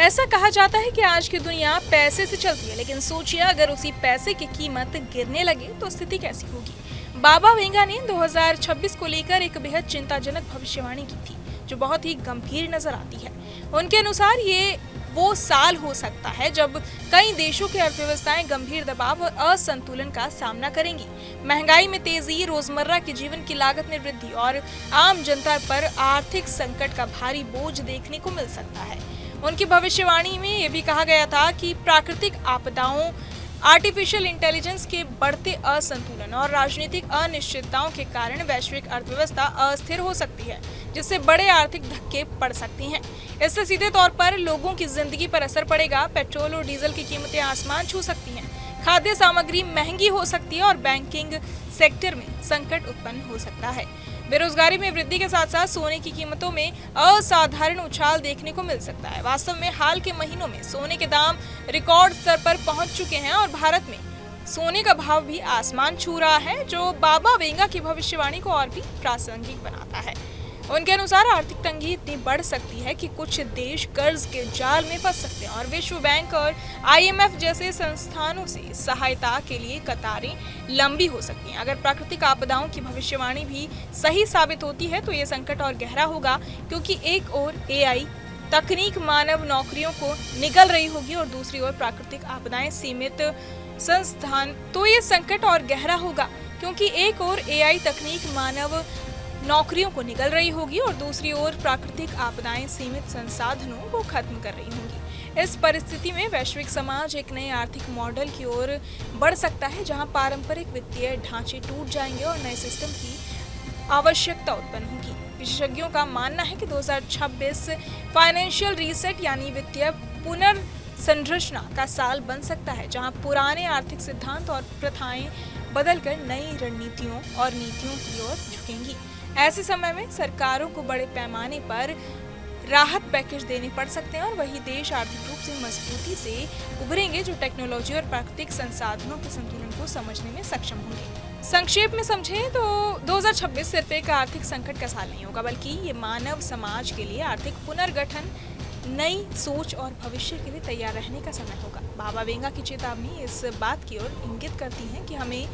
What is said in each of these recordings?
ऐसा कहा जाता है कि आज की दुनिया पैसे से चलती है, लेकिन सोचिए अगर उसी पैसे की कीमत गिरने लगे तो स्थिति कैसी होगी। बाबा वेंगा ने 2026 को लेकर एक बेहद चिंताजनक भविष्यवाणी की थी, जो बहुत ही गंभीर नजर आती है। उनके अनुसार ये वो साल हो सकता है जब कई देशों की अर्थव्यवस्थाएं गंभीर दबाव और असंतुलन का सामना करेंगी। महंगाई में तेजी, रोजमर्रा के जीवन की लागत में वृद्धि और आम जनता पर आर्थिक संकट का भारी बोझ देखने को मिल सकता है। उनकी भविष्यवाणी में ये भी कहा गया था कि प्राकृतिक आपदाओं, आर्टिफिशियल इंटेलिजेंस के बढ़ते असंतुलन और राजनीतिक अनिश्चितताओं के कारण वैश्विक अर्थव्यवस्था अस्थिर हो सकती है, जिससे बड़े आर्थिक धक्के पड़ सकते हैं। इससे सीधे तौर पर लोगों की जिंदगी पर असर पड़ेगा। पेट्रोल और डीजल की कीमतें आसमान छू सकती हैं, खाद्य सामग्री महंगी हो सकती है और बैंकिंग सेक्टर में संकट उत्पन्न हो सकता है। बेरोजगारी में वृद्धि के साथ साथ सोने की कीमतों में असाधारण उछाल देखने को मिल सकता है। वास्तव में हाल के महीनों में सोने के दाम रिकॉर्ड स्तर पर पहुंच चुके हैं और भारत में सोने का भाव भी आसमान छू रहा है, जो बाबा वेंगा की भविष्यवाणी को और भी प्रासंगिक बनाता है। उनके अनुसार आर्थिक तंगी इतनी बढ़ सकती है कि कुछ देश कर्ज के जाल में फंस सकते हैं और विश्व बैंक और IMF जैसे संस्थानों से सहायता के लिए कतारें लंबी हो सकती हैं। अगर प्राकृतिक आपदाओं की भविष्यवाणी भी सही साबित होती है तो ये संकट और गहरा होगा, क्योंकि एक ओर AI तकनीक मानव नौकरियों को निगल रही होगी और दूसरी ओर प्राकृतिक आपदाएं सीमित संस्थान। तो ये संकट और गहरा होगा क्योंकि एक ओर AI तकनीक मानव नौकरियों को निगल रही होगी और दूसरी ओर प्राकृतिक आपदाएं सीमित संसाधनों को खत्म कर रही होंगी। इस परिस्थिति में वैश्विक समाज एक नए आर्थिक मॉडल की ओर बढ़ सकता है, जहां पारंपरिक वित्तीय ढांचे टूट जाएंगे और नए सिस्टम की आवश्यकता उत्पन्न होगी। विशेषज्ञों का मानना है कि 2026 फाइनेंशियल रीसेट यानी वित्तीय पुनर्संरचना का साल बन सकता है, जहां पुराने आर्थिक सिद्धांत और प्रथाएं बदलकर नई रणनीतियों और नीतियों की ओर झुकेंगी। ऐसे समय में सरकारों को बड़े पैमाने पर राहत पैकेज देने पड़ सकते हैं और वही देश आर्थिक रूप से मजबूती से उभरेंगे जो टेक्नोलॉजी और प्राकृतिक संसाधनों के संतुलन को समझने में सक्षम होंगे। संक्षेप में समझें तो 2026 सिर्फ एक आर्थिक संकट का साल नहीं होगा, बल्कि ये मानव समाज के लिए आर्थिक पुनर्गठन, नई सोच और भविष्य के लिए तैयार रहने का समय होगा। बाबा वेंगा की चेतावनी इस बात की ओर इंगित करती है कि हमें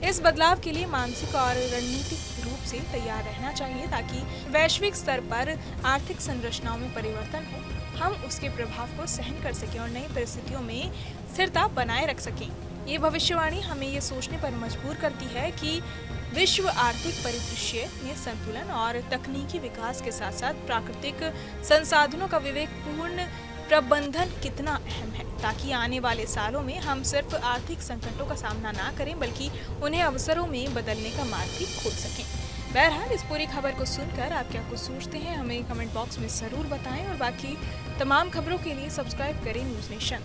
इस बदलाव के लिए मानसिक और रणनीतिक रूप से तैयार रहना चाहिए, ताकि वैश्विक स्तर पर आर्थिक संरचनाओं में परिवर्तन हो, हम उसके प्रभाव को सहन कर सकें और नई परिस्थितियों में स्थिरता बनाए रख सकें। ये भविष्यवाणी हमें ये सोचने पर मजबूर करती है कि विश्व आर्थिक परिदृश्य में संतुलन और तकनीकी विकास के साथ साथ प्राकृतिक संसाधनों का विवेकपूर्ण प्रबंधन कितना अहम है, ताकि आने वाले सालों में हम सिर्फ आर्थिक संकटों का सामना ना करें बल्कि उन्हें अवसरों में बदलने का मार्ग भी खोज सकें। बहरहाल इस पूरी खबर को सुनकर आप क्या कुछ सोचते हैं, हमें कमेंट बॉक्स में ज़रूर बताएं और बाकी तमाम खबरों के लिए सब्सक्राइब करें न्यूज़ नेशन।